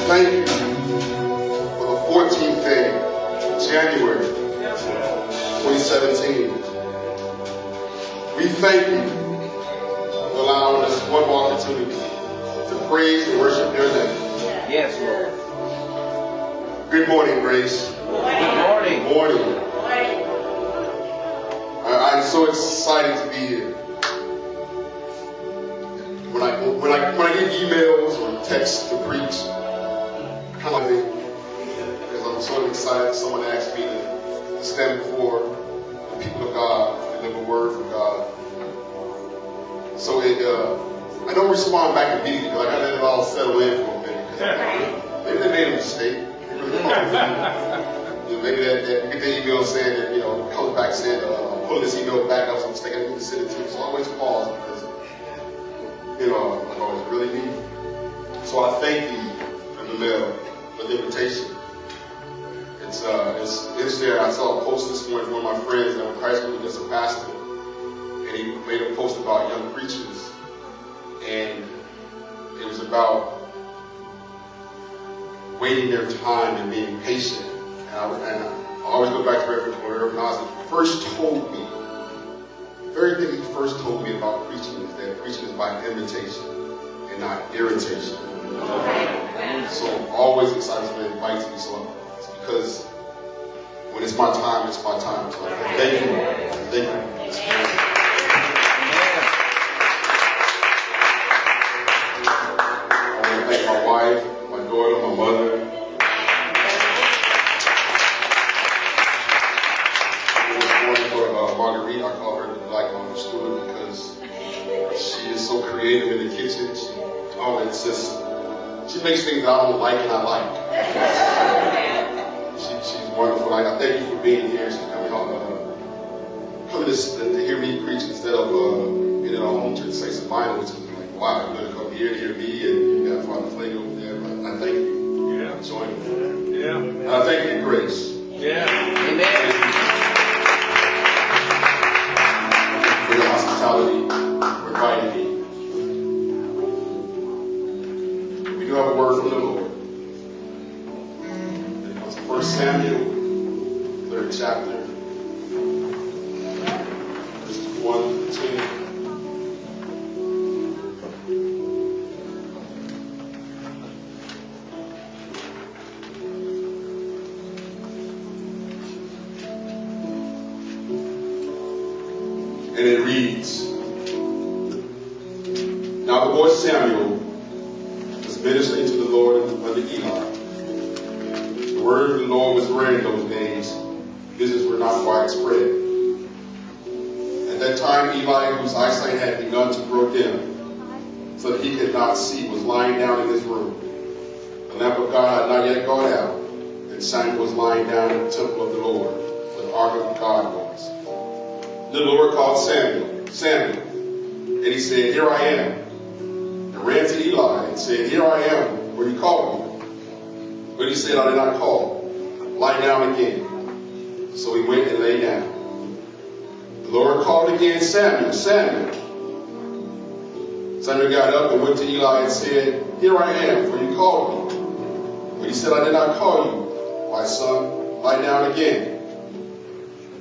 thank you for the 14th day, January 2017. We thank you for allowing us one more opportunity to praise and worship your name. Yes, Lord. Good morning, Grace. Good morning. Good morning. I'm so excited to be here. When I get emails or texts to preach, kind of because I'm so excited. Someone asked me to stand before the people of God and deliver a word from God. So I don't respond back immediately. Like I let it all settle in for a minute. Maybe they made a mistake. Maybe that you get the email saying that comes back saying I'm pulling this email back up, so I'm thinking I need to send it to you. So I always pause because I know it's really me. So I thank you in the mail for the invitation. It's there. I saw a post this morning from one of my friends that went to high school as a pastor, and he made a post about young preachers, and it was about waiting their time and being patient. And I always go back to Reverend Osmond first told me. The very thing he first told me about preaching is that preaching is by invitation and not irritation. So I'm always excited when he invites me. So it's because when it's my time, it's my time. So thank you. Thank you. I want to thank my wife, my daughter, my mother. Marguerite, I call her the Black Mama Stewart because she is so creative in the kitchen. She makes things that I don't like and I like. She's wonderful. I thank you for being here. She's coming to hear me preach instead of being in our home church, St. Sabina, which is like, wow, you're going to come here to hear me and you got Father Flake over there. But I thank you. Yeah. Joining me. Yeah. And I thank you, Grace. Yeah. Amen. For your hospitality, for inviting me. We do have a word from the Lord. It comes from 1 Samuel, 3rd chapter, verses 1 to 10. And it reads, Now the boy Samuel was ministering to the Lord under Eli. The word of the Lord was rare in those days. Visits were not widespread. At that time, Eli, whose eyesight had begun to grow dim, so that he could not see, was lying down in his room. The lamp of God had not yet gone out, and Samuel was lying down in the temple of the Lord, where the ark of God was. The Lord called Samuel, Samuel, and he said, Here I am. And ran to Eli and said, Here I am, where you called me. But he said, I did not call. Lie down again. So he went and lay down. The Lord called again, Samuel, Samuel. Samuel got up and went to Eli and said, Here I am, for you called me. But he said, I did not call you. My son, lie down again.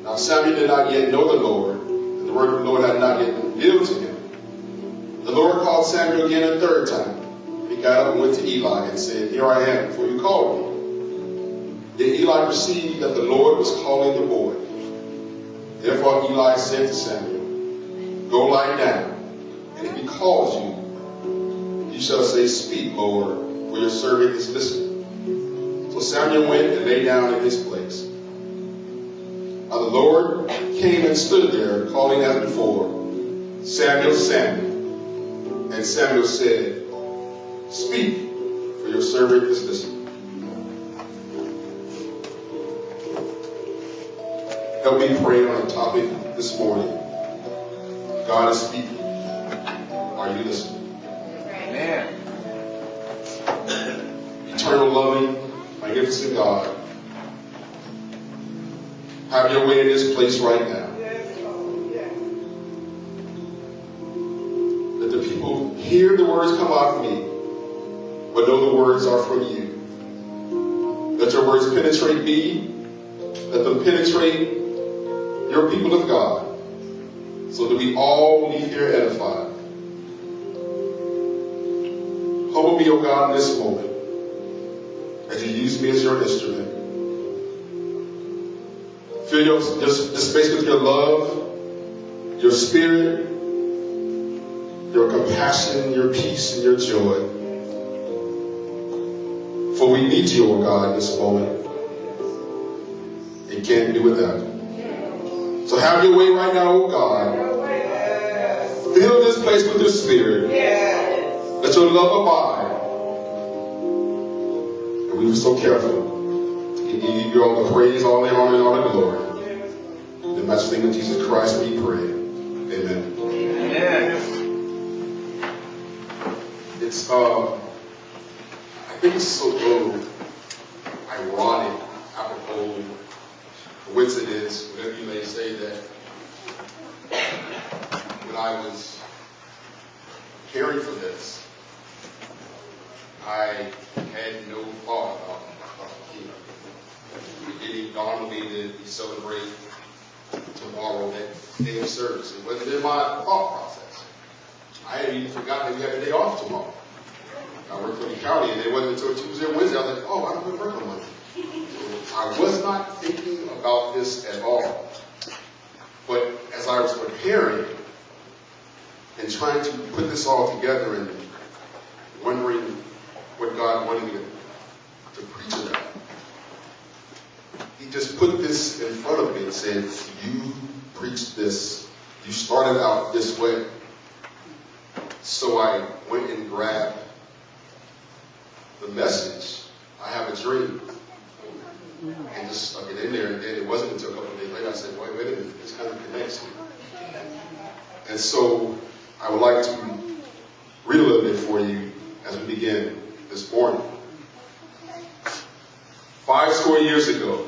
Now Samuel did not yet know the Lord, and the word of the Lord had not yet been revealed to him. The Lord called Samuel again a third time. He got up and went to Eli and said, Here I am, for you called me. Then Eli perceived that the Lord was calling the boy. Therefore Eli said to Samuel, Go lie down, and if he calls you, you shall say, Speak, Lord, for your servant is listening. So Samuel went and lay down in his place. Now the Lord came and stood there, calling as before, Samuel, Samuel. And Samuel said, Speak, for your servant is listening. Help me pray on a topic this morning. God is speaking. Are you listening? Amen. Eternal, loving, magnificent God, have your way in this place right now. Let the people hear the words come out of me, but know the words are from you. Let your words penetrate me. Let them penetrate your people of God, so that we all leave here edified. Humble me, O God, in this moment, as you use me as your instrument. Fill this space with your love, your spirit, your compassion, your peace, and your joy. For we need you, O God, in this moment. And can't do without you. So have your way right now, O God. Fill this place with your spirit. Let your love abide. And we were so careful to give you all the praise, all the honor, and all the glory. In the matchless name of Jesus Christ, we pray. Amen. Amen. It's I think it's so ironic, apropos, coincidence, whatever you may say, that when I was preparing for this, I had no thought about it didn't dawn on me that we celebrate tomorrow, that day of service. It wasn't in my thought process. I had even forgotten that we had a day off tomorrow. I work for the county, and it wasn't until Tuesday or Wednesday I was like, oh, I don't work on Monday. I was not thinking about this at all. But as I was preparing and trying to put this all together and wondering what God wanted me to preach about, He just put this in front of me and said, you preach this. You started out this way. So I went and grabbed the message, I Have a Dream, and just stuck it in there. And then it wasn't until a couple of days later I said, wait a minute, this kind of connects me. And so I would like to read a little bit for you as we begin this morning. 50 years ago,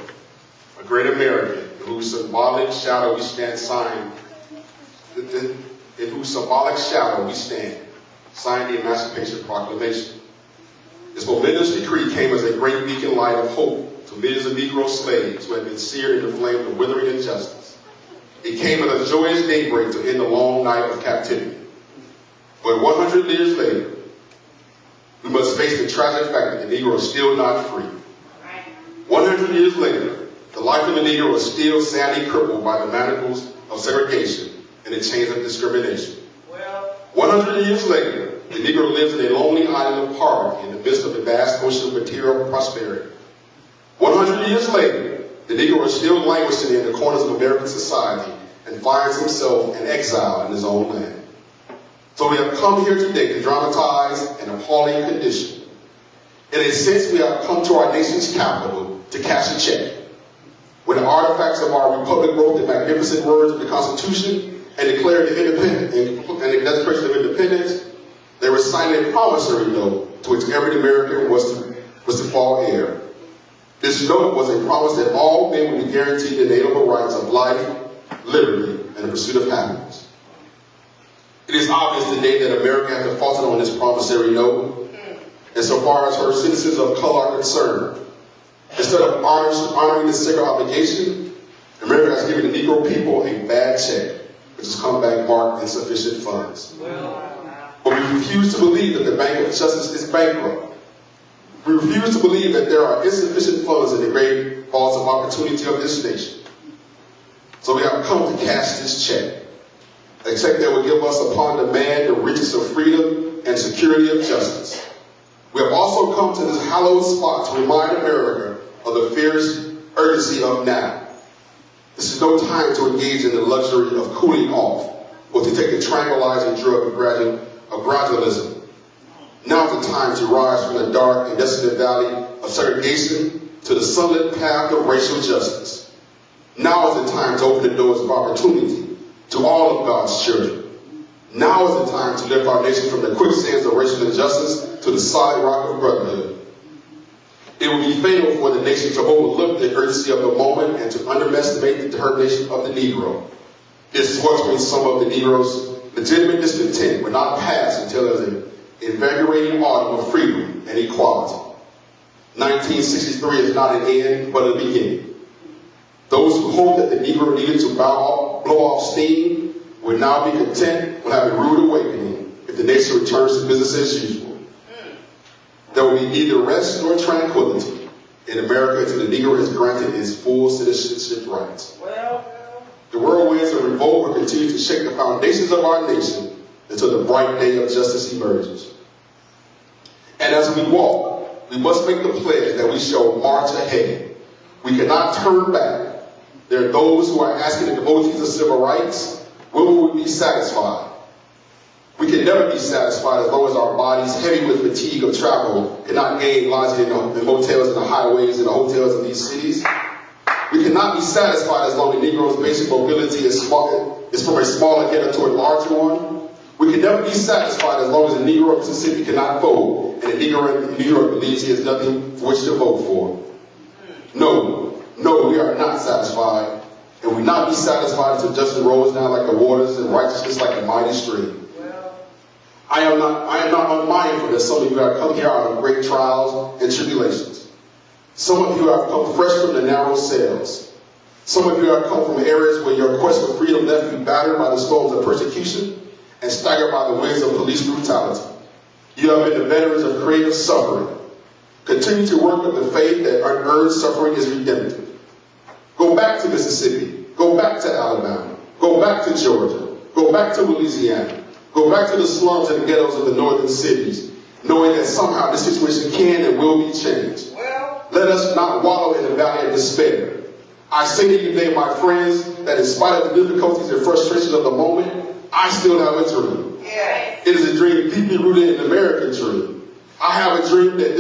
a great American, in whose symbolic shadow we stand, signed the Emancipation Proclamation. This momentous decree came as a great beacon light of hope to millions of Negro slaves who had been seared in the flame of withering injustice. It came at a joyous daybreak to end the long night of captivity. But 100 years later, we must face the tragic fact that the Negro is still not free. 100 years later, the life of the Negro is still sadly crippled by the manacles of segregation and the chains of discrimination. 100 years later, the Negro lives in a lonely island of poverty in the midst of a vast ocean of material prosperity. 100 years later, the Negro is still languishing in the corners of American society and finds himself in exile in his own land. So we have come here today to dramatize an appalling condition. In a sense, we have come to our nation's capital to cash a check. When the artifacts of our republic wrote the magnificent words of the Constitution and declared the Declaration of Independence, they were signing a promissory note to which every American was to fall heir. This note was a promise that all men would be guaranteed the inalienable rights of life, liberty, and the pursuit of happiness. It is obvious today that America has defaulted on this promissory note, and so far as her citizens of color are concerned, instead of honoring this sacred obligation, America has given the Negro people a bad check, which has come back marked insufficient funds. But we refuse to believe that the Bank of Justice is bankrupt. We refuse to believe that there are insufficient funds in the great vaults of opportunity of this nation. So we have come to cash this check, a check that will give us upon demand the riches of freedom and security of justice. We have also come to this hallowed spot to remind America of the fierce urgency of now. This is no time to engage in the luxury of cooling off or to take the tranquilizing drug of gradualism. Now is the time to rise from the dark and desolate valley of segregation to the sunlit path of racial justice. Now is the time to open the doors of opportunity to all of God's children. Now is the time to lift our nation from the quicksands of racial injustice to the solid rock of brotherhood. It would be fatal for the nation to overlook the urgency of the moment and to underestimate the determination of the Negro. This is what when some of the Negro's legitimate discontent will not pass until there is an invigorating autumn of freedom and equality. 1963 is not an end, but a beginning. Those who hoped that the Negro needed to blow off steam will now be content when having a rude awakening if the nation returns to business as usual. There will be neither rest nor tranquility in America until the Negro is granted his full citizenship rights. The whirlwinds of revolt will continue to shake the foundations of our nation until the bright day of justice emerges. And as we walk, we must make the pledge that we shall march ahead. We cannot turn back. There are those who are asking the devotees of civil rights, when will we be satisfied? We can never be satisfied as long as our bodies, heavy with fatigue of travel, cannot gain lodging in the motels and the highways and the hotels of these cities. We cannot be satisfied as long as Negroes' basic mobility is from a smaller ghetto to a larger one. We can never be satisfied as long as the Negro of Mississippi cannot vote and the Negro in New York believes he has nothing for which to vote for. No, we are not satisfied, and we not be satisfied until justice rolls down like the waters and righteousness like a mighty stream. I am not unmindful that some of you have come here out of great trials and tribulations. Some of you have come fresh from the narrow cells. Some of you have come from areas where your quest for freedom left you battered by the storms of persecution and staggered by the winds of police brutality. You have been the veterans of creative suffering. Continue to work with the faith that unearned suffering is redemptive. Go back to Mississippi. Go back to Alabama. Go back to Georgia. Go back to Louisiana. Go back to the slums and the ghettos of the northern cities, knowing that somehow this situation can and will be changed. Let us not wallow in the valley of despair. I say to you today, my friends, that in spite of the difficulties and frustrations of the moment, I still have a dream. It is a dream deeply rooted in the American dream. I have a dream that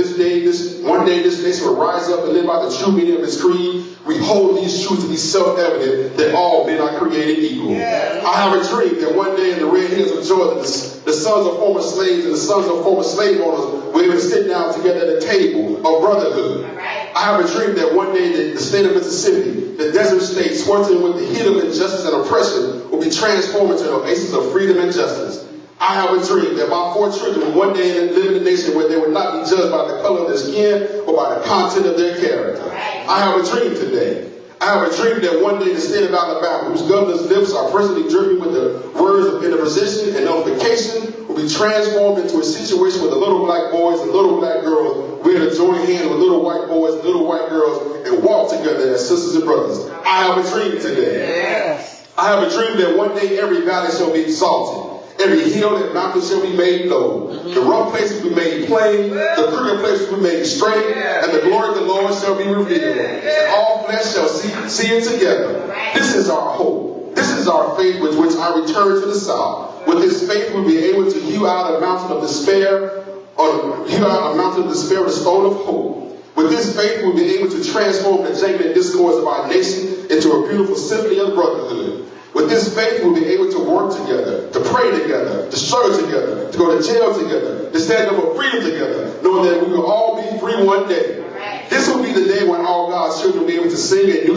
one day this nation will rise up and live by the true meaning of its creed. We hold these truths to be self-evident that all men are created equal. I have a dream that one day in the red hills of Georgia, the sons of former slaves and the sons of former slave owners will even sit down together at a table of brotherhood. I have a dream that one day the state of Mississippi, the desert state sweltering with the heat of injustice and oppression, will be transformed into an oasis of freedom and justice. I have a dream that my 4 children will one day live in a nation where they will not be judged by the color of their skin or by the content of their character. I have a dream today. I have a dream that one day the state of Alabama, whose governor's lips are presently dripping with the words of interposition and nullification, will be transformed into a situation where the little black boys and little black girls will join hands with little white boys and little white girls and walk together as sisters and brothers. I have a dream today. I have a dream that one day every valley shall be exalted. Every hill and mountain shall be made low. The rough places will be made plain. The crooked places will be made straight. And the glory of the Lord shall be revealed. And all flesh shall see it together. This is our hope. This is our faith with which I return to the South. With this faith we'll be able to hew out a mountain of despair, or hew out a mountain of despair with a stone of hope. With this faith we'll be able to transform the jangling discords of our nation into a beautiful symphony of brotherhood. With this faith, we'll be able to work together, to pray together, to struggle together, to go to jail together, to stand up for freedom together, knowing that we will all be free one day. This will be the day when all God's children will be able to sing with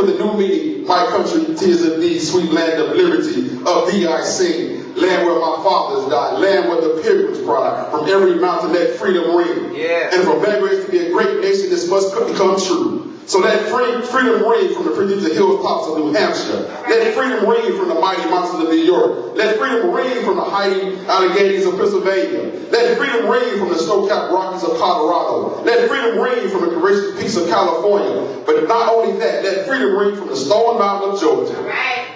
the new meaning, my country, 'tis of thee, sweet land of liberty, of thee I sing, land where my fathers died, land where the pilgrims cried, from every mountain let freedom ring. And for Belgrade to be a great nation, this must become true. So let freedom ring from the prestigious hilltops of New Hampshire. Let freedom ring from the mighty mountains of New York. Let freedom ring from the mighty Alleghenies of Pennsylvania. Let freedom ring from the snow-capped Rockies of Colorado. Let freedom ring from the courageous peaks of California. But not only that, let freedom ring from the Stone Mountain of Georgia.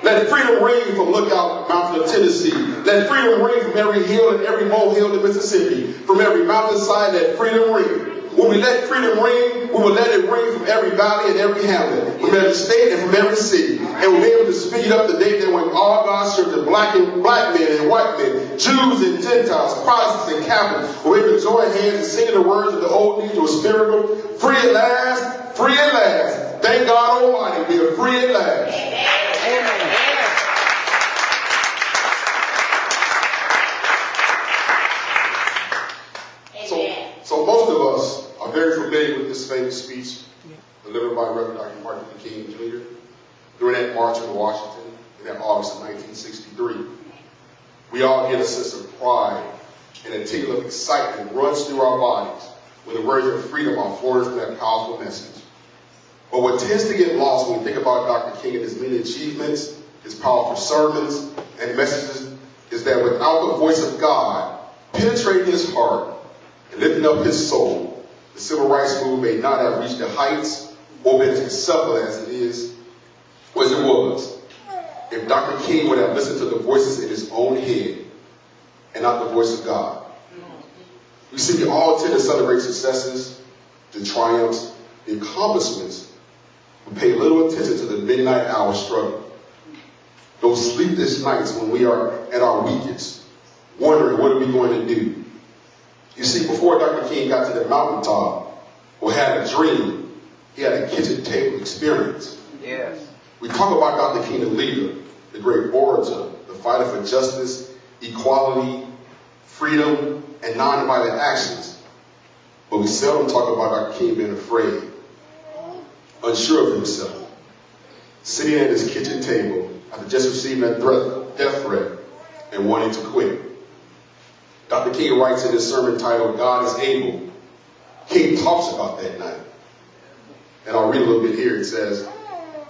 Let freedom ring from Lookout Mountain of Tennessee. Let freedom ring from every hill and every molehill in Mississippi. From every mountainside, let freedom ring. When we let freedom ring, we will let it ring from every valley and every hamlet, from every state and from every city. And we'll be able to speed up the day that when all God's children, black men and white men, Jews and Gentiles, Protestants and Catholics, will be able to join hands and sing the words of the old Negro spiritual, free at last, free at last. Thank God Almighty, we are free at last. Amen. So most of us are very familiar with this famous speech delivered by Reverend Dr. Martin Luther King Jr. during that march in Washington in that August of 1963. We all get a sense of pride and a tingle of excitement runs through our bodies when the words of freedom are forged in that powerful message. But what tends to get lost when we think about Dr. King and his many achievements, his powerful sermons and messages, is that without the voice of God penetrating his heart and lifting up his soul, the civil rights movement may not have reached the heights or been as successful as it was. If Dr. King would have listened to the voices in his own head and not the voice of God. You see, we all tend to celebrate successes, the triumphs, the accomplishments, but pay little attention to the midnight hour struggle. Those sleepless nights when we are at our weakest, wondering what are we going to do. You see, before Dr. King got to the mountaintop or had a dream, he had a kitchen table experience. Yes. We talk about Dr. King, the leader, the great orator, the fighter for justice, equality, freedom, and nonviolent actions. But we seldom talk about Dr. King being afraid, unsure of himself, sitting at his kitchen table after just receiving a death threat and wanting to quit. Dr. King writes in his sermon titled, God is Able. King talks about that night. And I'll read a little bit here. It says,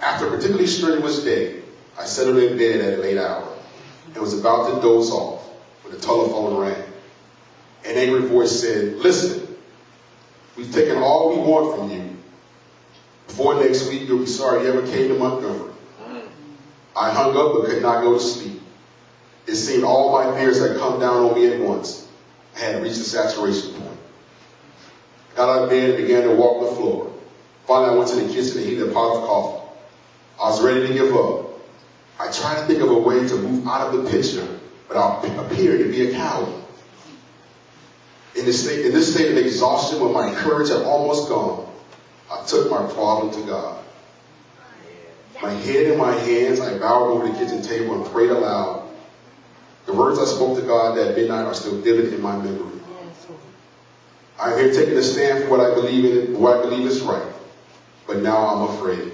after a particularly strenuous day, I settled in bed at a late hour and was about to doze off when the telephone rang. An angry voice said, listen, we've taken all we want from you. Before next week, you'll be sorry you ever came to Montgomery. I hung up but could not go to sleep. It seemed all my fears had come down on me at once. I had reached a saturation point. I got out of bed and began to walk the floor. Finally, I went to the kitchen and heated a pot of coffee. I was ready to give up. I tried to think of a way to move out of the picture without appearing to be a coward. In this state of exhaustion, when my courage had almost gone, I took my problem to God. My head in my hands, I bowed over the kitchen table and prayed aloud. The words I spoke to God that midnight are still vivid in my memory. I'm here taking a stand for what I believe in, what I believe is right. But now I'm afraid.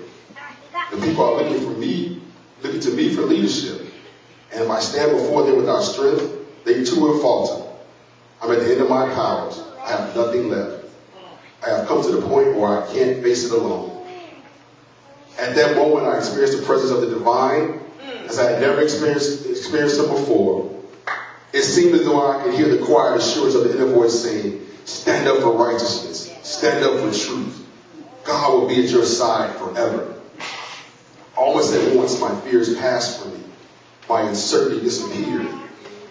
The people are looking to me for leadership. And if I stand before them without strength, they too will falter. I'm at the end of my powers. I have nothing left. I have come to the point where I can't face it alone. At that moment, I experienced the presence of the divine as I had never experienced it before. It seemed as though I could hear the quiet assurance of the inner voice saying, stand up for righteousness. Stand up for truth. God will be at your side forever. Almost at once, my fears passed from me. My uncertainty disappeared.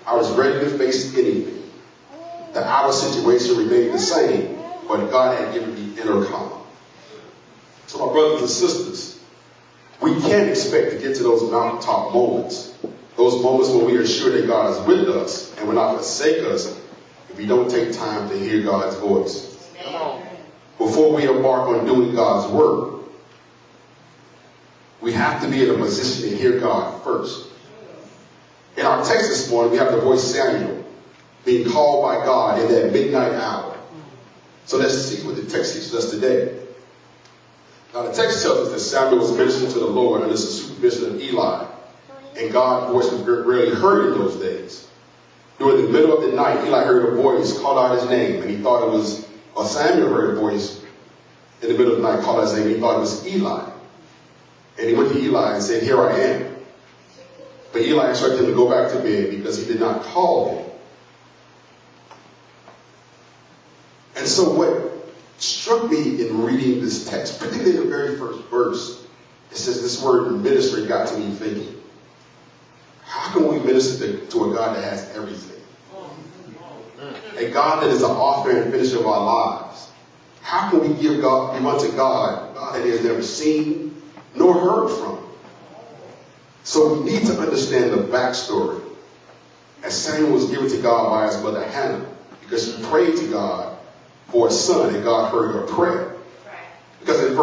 I was ready to face anything. The outer situation remained the same, but God had given me inner calm. So my brothers and sisters, we can't expect to get to those mountaintop moments, those moments when we are sure that God is with us and will not forsake us if we don't take time to hear God's voice. Come on. Before we embark on doing God's work, we have to be in a position to hear God first. In our text this morning, we have the voice Samuel being called by God in that midnight hour. So let's see what the text teaches us today. Now the text tells us that Samuel was ministering to the Lord under the supervision of Eli. And God's voice was rarely heard in those days. During the middle of the night, Eli heard a voice call out his name. And he thought it was, or Samuel heard a voice in the middle of the night call out his name. And he thought it was Eli. And he went to Eli and said, here I am. But Eli instructed him to go back to bed because he did not call him. And so what struck me in reading this text, particularly the very first verse, it says this word ministry got to me thinking, how can we minister to a God that has everything? A God that is the author and finisher of our lives. How can we give unto God that he has never seen nor heard from? So we need to understand the backstory. As Samuel was given to God by his mother Hannah, because she prayed to God for a son, and God heard her prayer. Because in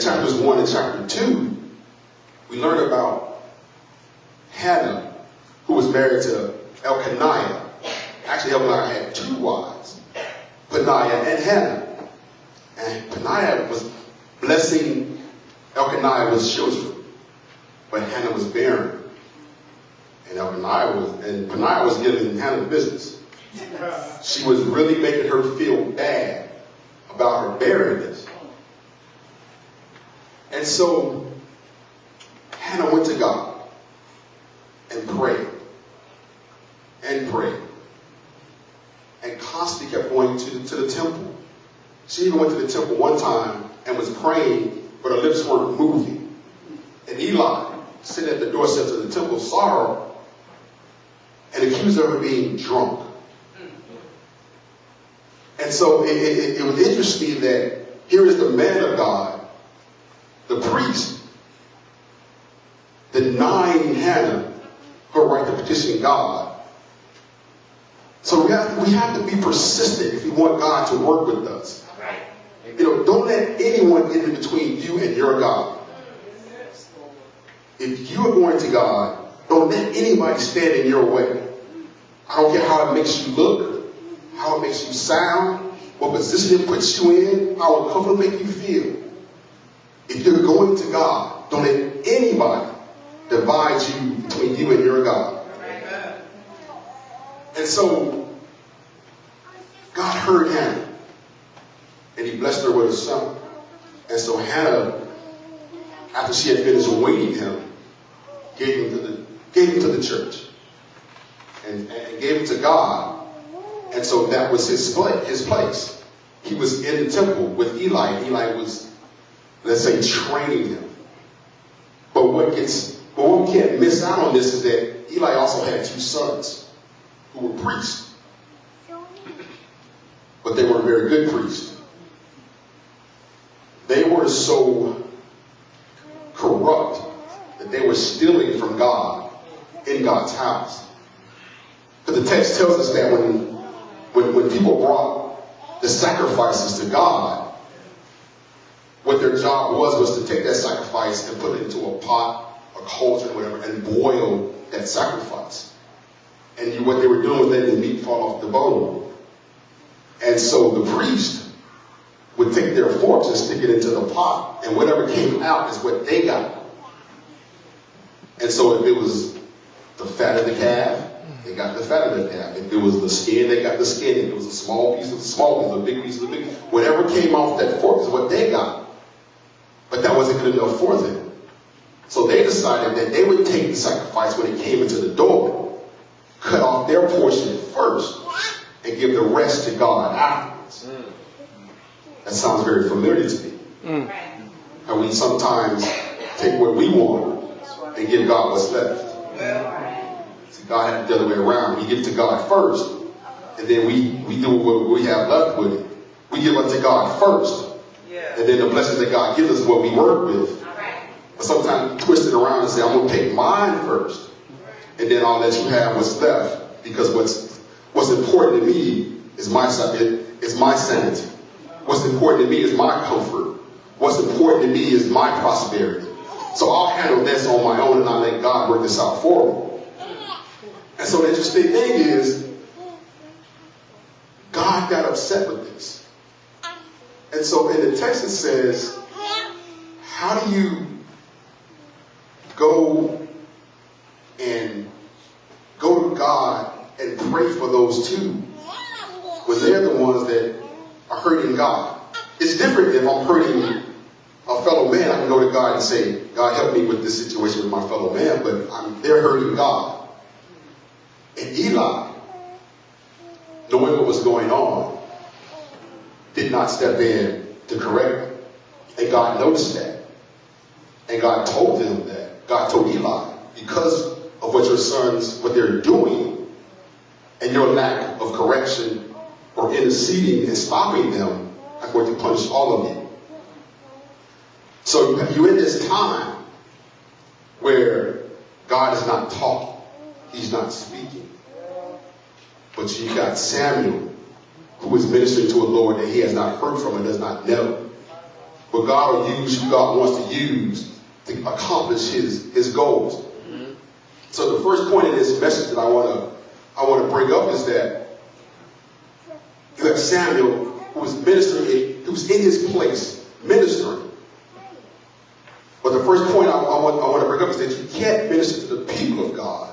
chapters 1 and chapter 2, we learn about Hannah, who was married to Elkanah. Actually, Elkanah had two wives, Peninnah and Hannah. And Peninnah was blessing Elkanah with children, but Hannah was barren. And Peninnah was giving Hannah business. She was really making her feel bad about her barrenness. And so Hannah went to God and prayed and prayed and constantly kept going to the temple. She even went to the temple one time and was praying, but her lips weren't moving. And Eli, sitting at the doorsteps of the temple, saw her and accused her of being drunk. And so it was interesting that here is the man of God, the priest, denying Hannah her right to petition God. So we have to be persistent if we want God to work with us. Don't let anyone get in between you and your God. If you are going to God, don't let anybody stand in your way. I don't care how it makes you look, how it makes you sound, what position it puts you in, how uncomfortable it makes you feel. If you're going to God, don't let anybody divide you between you and your God. And so, God heard Hannah, and He blessed her with a son. And so Hannah, after she had finished weaning him, gave him to the church and gave him to God. And so that was his place. He was in the temple with Eli, and Eli was, let's say, training him. But what we can't miss out on this is that Eli also had two sons who were priests. But they weren't very good priests. They were so corrupt that they were stealing from God in God's house. But the text tells us that when people brought the sacrifices to God, what their job was to take that sacrifice and put it into a pot, a cauldron, whatever, and boil that sacrifice. And what they were doing was letting the meat fall off the bone. And so the priest would take their forks and stick it into the pot, and whatever came out is what they got. And so if it was the fat of the calf, they got the fat of the calf. If it was the skin, they got the skin. If it was a small piece of the small piece, a big piece of the big piece, whatever came off that fork is what they got. But that wasn't good enough for them. So they decided that they would take the sacrifice when it came into the door, cut off their portion first, and give the rest to God afterwards. That sounds very familiar to me. And we sometimes take what we want and give God what's left. See, God had it the other way around. We give to God first, and then we do what we have left with it. We give unto God first, and then the blessings that God gives us is what we work with. But sometimes we twist it around and say, I'm going to take mine first, and then I'll let you have what's left, because what's important to me is my sanity. What's important to me is my comfort. What's important to me is my prosperity. So I'll handle this on my own, and I'll let God work this out for me. And so the interesting thing is, God got upset with this. And so in the text it says, how do you go to God and pray for those two when they're the ones that are hurting God? It's different if I'm hurting a fellow man. I can go to God and say, God, help me with this situation with my fellow man, but they're hurting God. And Eli, knowing what was going on, did not step in to correct them. And God noticed that. And God told them that. God told Eli, because of what your sons, what they're doing, and your lack of correction or interceding and stopping them, I'm going to punish all of you. So you're in this time where God is not talking. He's not speaking. But you got Samuel, who is ministering to a Lord that he has not heard from and does not know. But God will use who God wants to use to accomplish his goals. Mm-hmm. So the first point in this message that I want to bring up is that you have Samuel, who was ministering, who was in his place ministering. But the first point I want to bring up is that you can't minister to the people of God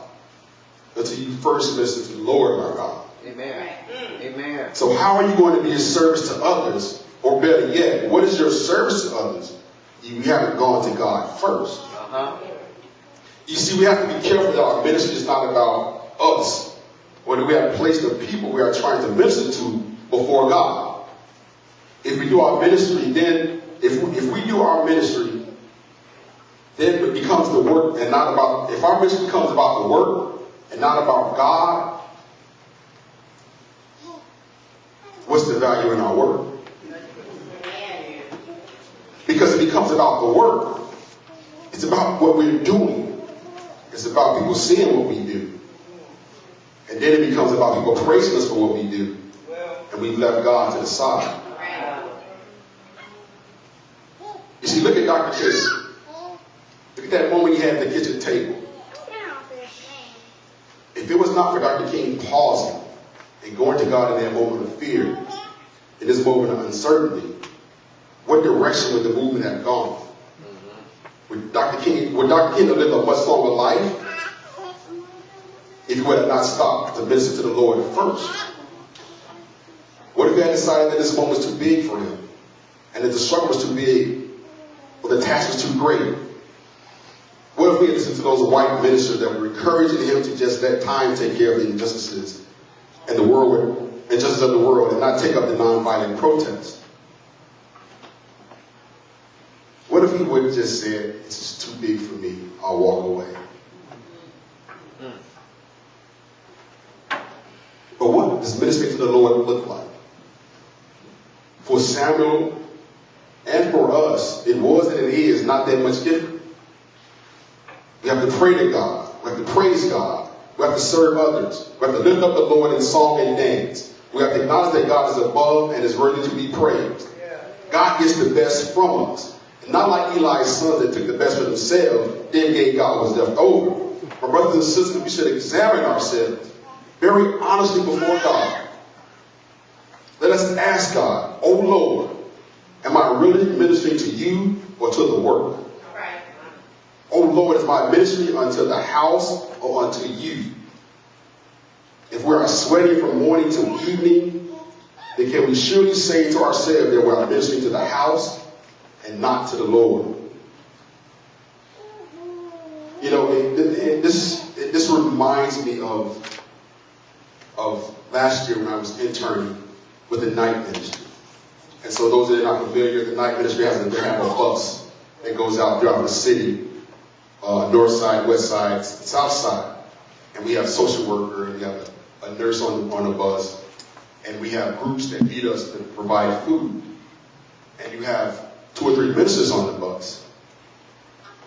until you first minister to the Lord our God. Amen. Amen. So how are you going to be a service to others? Or better yet, what is your service to others? You haven't gone to God first. You see, we have to be careful that our ministry is not about us. Or that we have placed the people we are trying to minister to before God. If we do our ministry, then, if we do our ministry, then it becomes the work and not about, if our ministry becomes about the work and not about God, what's the value in our work? Because it becomes about the work. It's about what we're doing. It's about people seeing what we do. And then it becomes about people praising us for what we do. And we've left God to the side. You see, look at Dr. King. Look at that moment he had at the kitchen table. If it was not for Dr. King pausing and going to God in that moment of fear, in this moment of uncertainty, what direction would the movement have gone? Would Dr. King have lived a much longer life if he would have not stopped to minister to the Lord first? What if he had decided that this moment was too big for him, and that the struggle was too big, or the task was too great? What if we had listened to those white ministers that were encouraging him to just let time take care of the injustices and the world, injustice of the world, and not take up the nonviolent protest? What if he would have just said, "It's just too big for me, I'll walk away"? But what does ministering to the Lord look like? For Samuel and for us, it was and it is not that much different. We have to pray to God. We have to praise God. We have to serve others. We have to lift up the Lord in song and dance. We have to acknowledge that God is above and is worthy to be praised. God gets the best from us. And not like Eli's son that took the best for themselves, then gave God what was left over. My brothers and sisters, we should examine ourselves very honestly before God. Let us ask God, "Oh Lord, am I really ministering to you or to the work? Oh Lord, is my ministry unto the house or unto you?" If we are sweating from morning till evening, then can we surely say to ourselves that we are ministering to the house and not to the Lord? You know, this reminds me of last year when I was interning with the night ministry. And so those that are not familiar, the night ministry has a bus that goes out throughout the city, north side, west side, south side. And we have a social worker, and we have a nurse on the bus. And we have groups that feed us to provide food. And you have 2 or 3 ministers on the bus.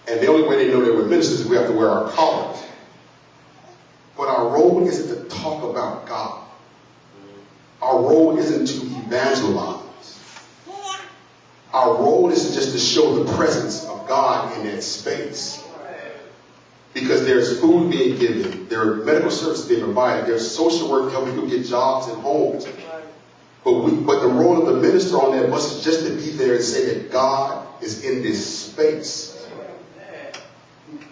And the only way they know they were ministers is we have to wear our collars. But our role isn't to talk about God. Our role isn't to evangelize. Our role is just to show the presence of God in that space. Because there's food being given, there are medical services being provided, there's social work helping people get jobs and homes. But the role of the minister on that bus is just to be there and say that God is in this space.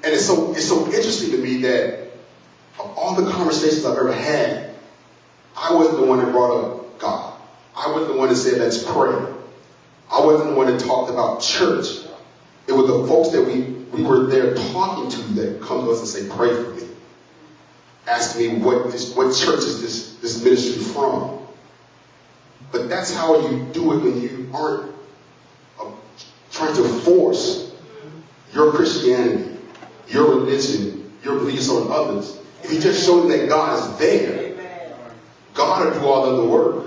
And it's so interesting to me that of all the conversations I've ever had, I wasn't the one that brought up God. I wasn't the one that said, "Let's pray." I wasn't the one that talked about church. It was the folks that we were there talking to that come to us and say, "Pray for me." Ask me what church is this ministry from. But that's how you do it when you aren't trying to force your Christianity, your religion, your beliefs on others. If you just show them that God is there, God will do all of the work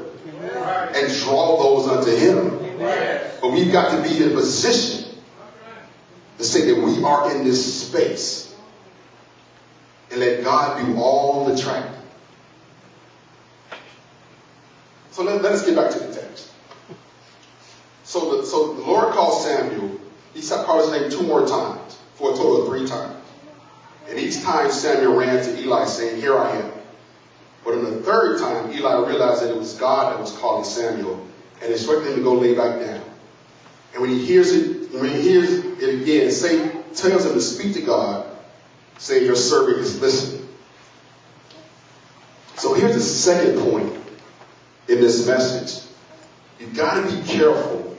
and draw those unto Him. But we've got to be in a position to say that we are in this space and let God do all the tracking. So let us get back to the text. So the Lord called Samuel. He called his name 2 more times, for a total of 3 times. And each time Samuel ran to Eli saying, "Here I am." But on the 3rd time, Eli realized that it was God that was calling Samuel and instructed him to go lay back down. And when he hears it again, tells him to speak to God, say, "Your servant is listening." So here's the second point in this message. You've got to be careful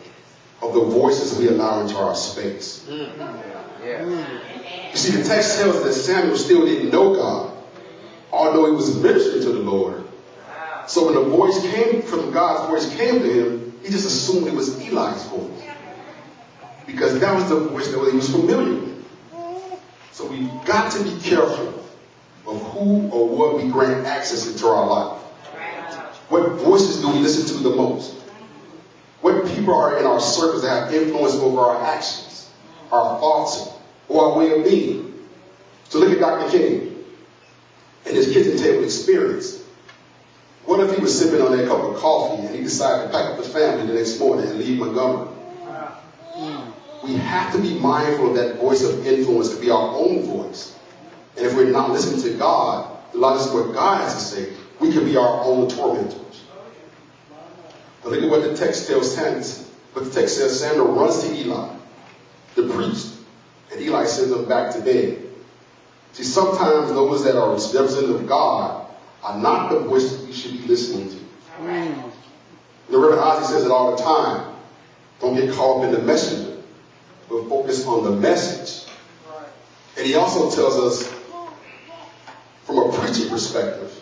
of the voices we allow into our space. You see, the text tells us that Samuel still didn't know God, although he was ministering to the Lord. So when the voice came from God's voice came to him, he just assumed it was Eli's voice, because that was the voice that he was familiar with. So we've got to be careful of who or what we grant access into our life. What voices do we listen to the most? What people are in our circles that have influence over our actions, our thoughts, or our way of being? So look at Dr. King and his kitchen table experience. What if he was sipping on that cup of coffee and he decided to pack up the family the next morning and leave Montgomery? We have to be mindful of that voice of influence to be our own voice. And if we're not listening to God, listen to what God has to say, we can be our own tormentors. But look at what the text tells Samuel. What the text says, Samuel runs to Eli, the priest, and Eli sends him back to bed. See, sometimes those that are representative of God are not the voices we should be listening to. The Reverend Ozzie says it all the time. Don't get caught up in the messenger, but focus on the message. And he also tells us, from a preaching perspective,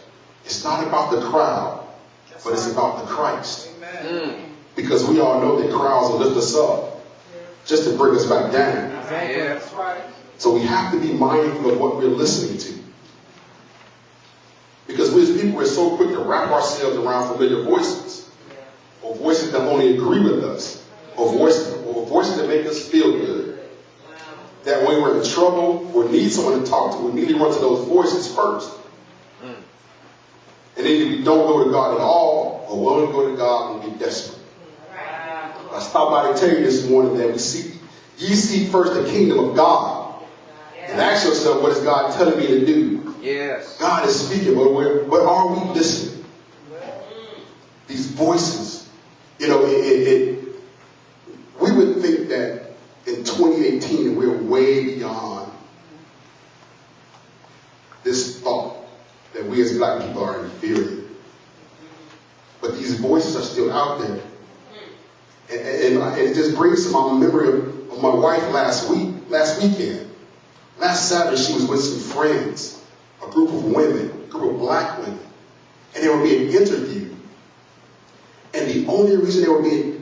it's not about the crowd, but it's about the Christ. Because we all know that crowds will lift us up just to bring us back down. So we have to be mindful of what we're listening to. Because we as people, we're so quick to wrap ourselves around familiar voices, or voices that only agree with us, or voices that make us feel good. That when we're in trouble or need someone to talk to, we immediately run to those voices first. And then if we don't go to God at all, or won't go to God when we're desperate. I stopped by to tell you this morning that ye seek first the kingdom of God. And ask yourself, what is God telling me to do? Yes. God is speaking, but are we listening? These voices, we would think that in 2018 we're way beyond this thought that we as black people are inferior. But these voices are still out there. And it just brings to my memory of my wife last weekend. Last Saturday, she was with some friends, a group of women, a group of black women, and they were being interviewed. And the only reason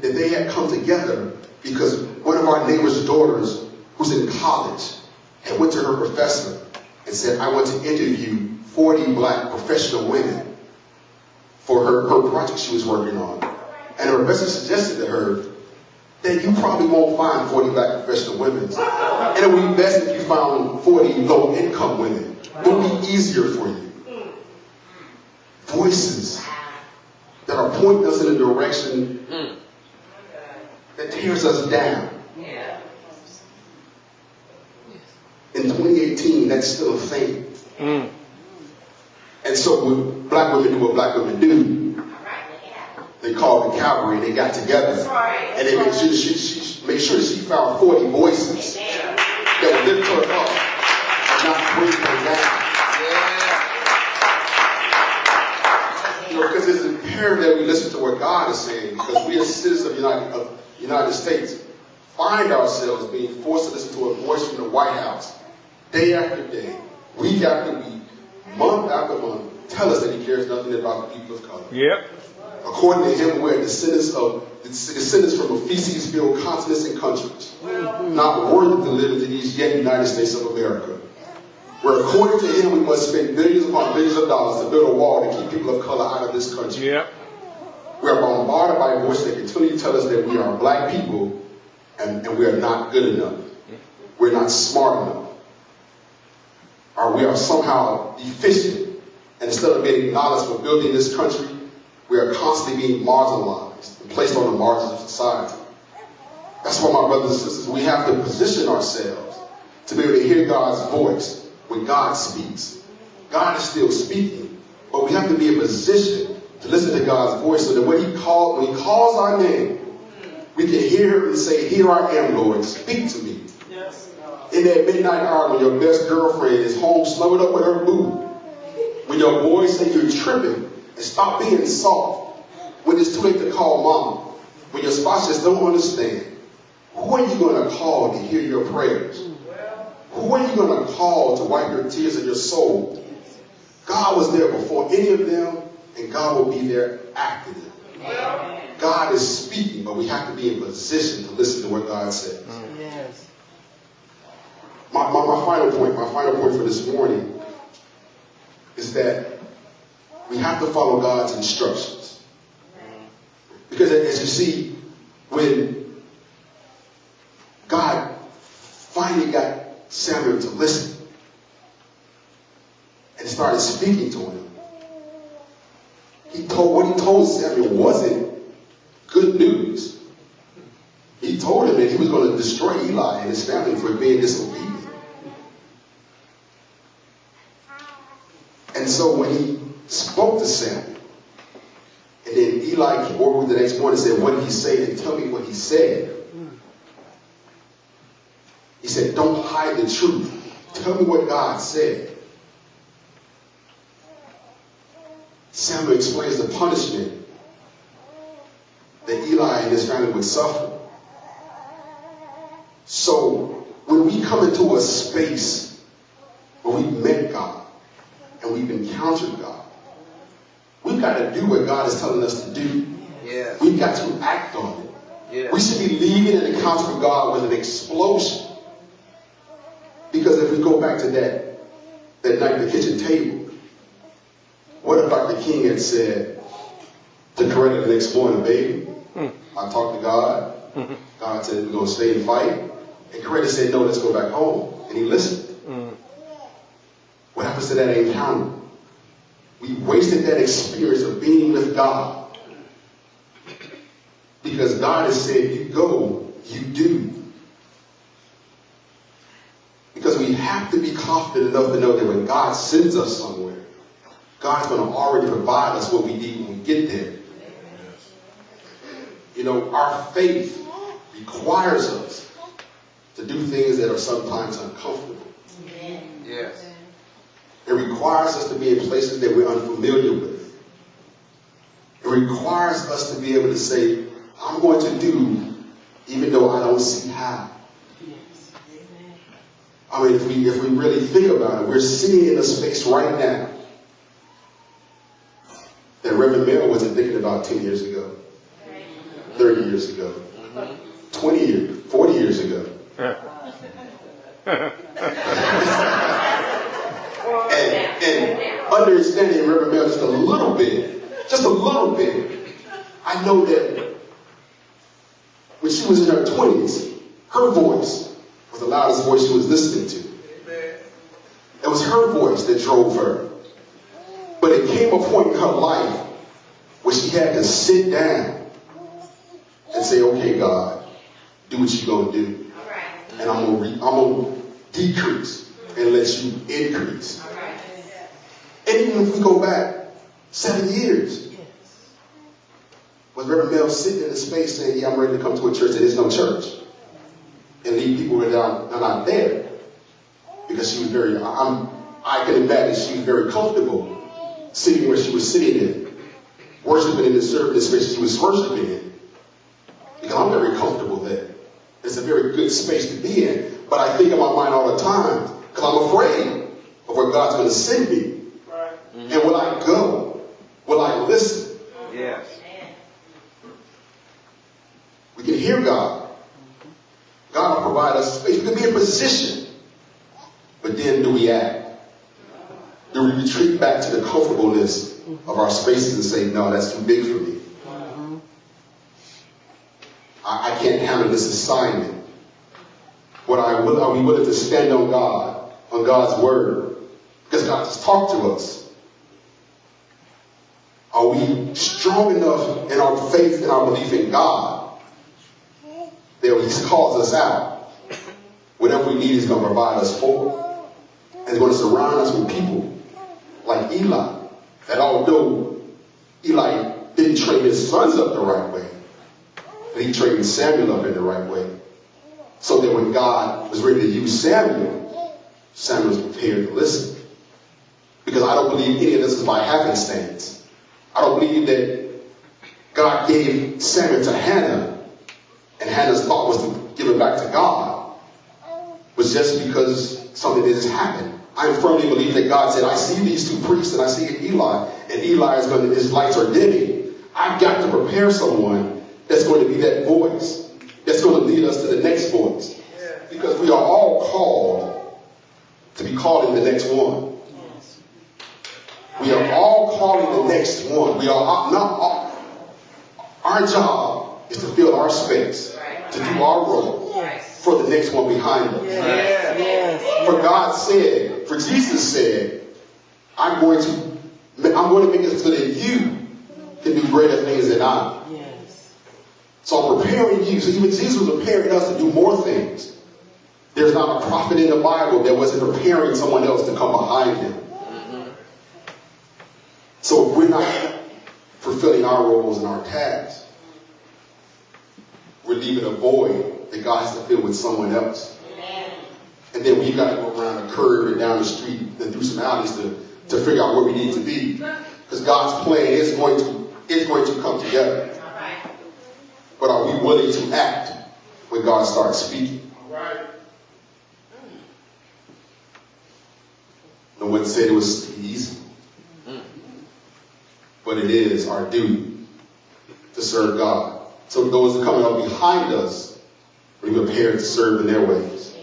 that they had come together because one of our neighbor's daughters, who's in college, had went to her professor and said, I want to interview 40 black professional women for her project she was working on. And her professor suggested to her that you probably won't find 40 black professional women. And it would be best if you found 40 low-income women. It would be easier for you. Voices that are pointing us in a direction that tears us down. In 2018, that's still a thing. And so when black women do what black women do, they called the cavalry and they got together. And they made sure she found 40 voices that would lift her up and not bring her down. Because it's imperative that we listen to what God is saying, because we as citizens of the United States find ourselves being forced to listen to a voice from the White House day after day, week after week, month after month, tell us that he cares nothing about the people of color. Yep. According to him, we're descendants from a feces-filled continents and countries, not worthy to live in these yet United States of America. Where according to him, we must spend billions upon billions of dollars to build a wall to keep people of color out of this country. Yep. We are bombarded by voices that continue to tell us that we are black people and we are not good enough. We're not smart enough. Or we are somehow deficient. And instead of being acknowledged for building this country, we are constantly being marginalized and placed on the margins of society. That's why, my brothers and sisters, we have to position ourselves to be able to hear God's voice when God speaks. God is still speaking, but we have to be in position to listen to God's voice so that when He calls our name, we can hear Him and say, "Here I am, Lord, speak to me." Yes. In that midnight hour when your best girlfriend is home snuggled up with her boo, when When your boys say you're tripping, and stop being soft. When it's too late to call mom. When your spouse just don't understand. Who are you going to call to hear your prayers? Who are you going to call to wipe your tears of your soul? God was there before any of them, and God will be there after them. God is speaking, but we have to be in position to listen to what God says. Yes. My final point for this morning is that we have to follow God's instructions. Because as you see, when God finally got Samuel to listen and started speaking to him, what he told Samuel wasn't good news. He told him that he was going to destroy Eli and his family for being disobedient. And so when he spoke to Samuel, and then Eli came over the next morning and said, what did he say? And tell me what he said. He said, don't hide the truth. Tell me what God said. Samuel explains the punishment that Eli and his family would suffer. So when we come into a space where we've met God and we've encountered God, we've got to do what God is telling us to do. Yes. We've got to act on it. Yes. We should be leaving an encounter with God with an explosion. Because if we go back to that night at the kitchen table, what if Dr. King had said to Coretta the next morning, baby, I talked to God. God said we're going to stay and fight. And Coretta said, no, let's go back home. And he listened. What happens to that encounter? We wasted that experience of being with God. Because God has said, you go, you do. Because we have to be confident enough to know that when God sends us somewhere, God's going to already provide us what we need when we get there. You know, our faith requires us to do things that are sometimes uncomfortable. Yes. It requires us to be in places that we're unfamiliar with. It requires us to be able to say, I'm going to do even though I don't see how. I mean, if we really think about it, we're sitting in a space right now that Reverend Mel wasn't thinking about 10 years ago, 30 years ago, 20 years, 40 years ago. and understanding Reverend Mel just a little bit, I know that when she was in her 20s, her voice was the loudest voice she was listening to. It was her voice that drove her. But it came a point in her life where she had to sit down and say, okay, God, do what you're going to do. And I'm going to decrease and let you increase. And even if we go back 7 years, was Reverend Mel sitting in a space saying, yeah, I'm ready to come to a church that is no church. And leave people that are not there. Because she was I can imagine she was very comfortable sitting where she was sitting in, worshiping in the service space she was worshiping in. Because I'm very comfortable there. It's a very good space to be in. But I think in my mind all the time, because I'm afraid of where God's going to send me. Right. And will I go? Will I listen? Yes. We can hear God. God will provide us space. We can be in position. But then do we act? Do we retreat back to the comfortableness of our spaces and say, no, that's too big for me. I can't handle this assignment. Are we willing to stand on God, on God's word? Because God has talked to us. Are we strong enough in our faith and our belief in God that He calls us out? Whatever we need, He's going to provide us for. And He's going to surround us with people like Eli. That although Eli didn't train his sons up the right way, but he trained Samuel up in the right way. So that when God was ready to use Samuel, Samuel was prepared to listen. Because I don't believe any of this is by happenstance. I don't believe that God gave Samuel to Hannah, and Hannah's thought was to give it back to God, was just because something didn't just happen. I firmly believe that God said, I see these two priests and I see Eli, and Eli is going to, his lights are dimming. I've got to prepare someone that's going to be that voice, that's going to lead us to the next voice. Because we are all called to be called in the next one. We are all called in the next one. We are not all. Our job is to fill our space, to do our role for the next one behind us. For God said, for Jesus said, I'm going to make it so that you can do greater things than I. So I'm preparing you. So even Jesus was preparing us to do more things. There's not a prophet in the Bible that wasn't preparing someone else to come behind him. So if we're not fulfilling our roles and our tasks, we're leaving a void that God has to fill with someone else. And then we've got to go around a curve and down the street and through some alleys to figure out where we need to be. Because God's plan is going to come together. But are we willing to act when God starts speaking? No one said it was easy. But it is our duty to serve God. So those that are coming up behind us, we be prepared to serve in their ways.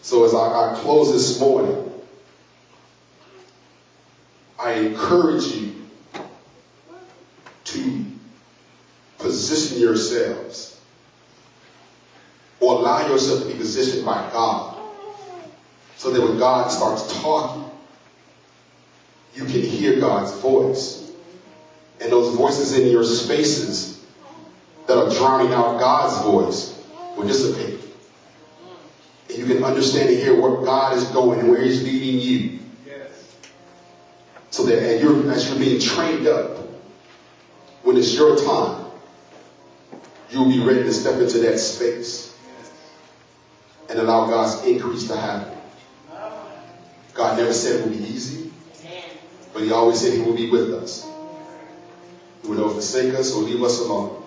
So as I close this morning, I encourage you to position yourselves or allow yourself to be positioned by God so that when God starts talking, you can hear God's voice. And those voices in your spaces that are drowning out God's voice will dissipate. And you can understand and hear where God is going and where he's leading you. So that as you're being trained up, when it's your time, you'll be ready to step into that space and allow God's increase to happen. God never said it would be easy, but he always said he will be with us. He will never forsake us or leave us alone.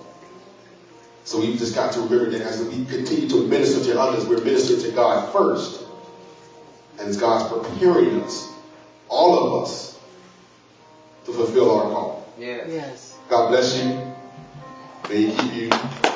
So we've just got to remember that as we continue to minister to others, we're ministering to God first. And as God's preparing us, all of us, to fulfill our call. Yes. God bless you. May he keep you.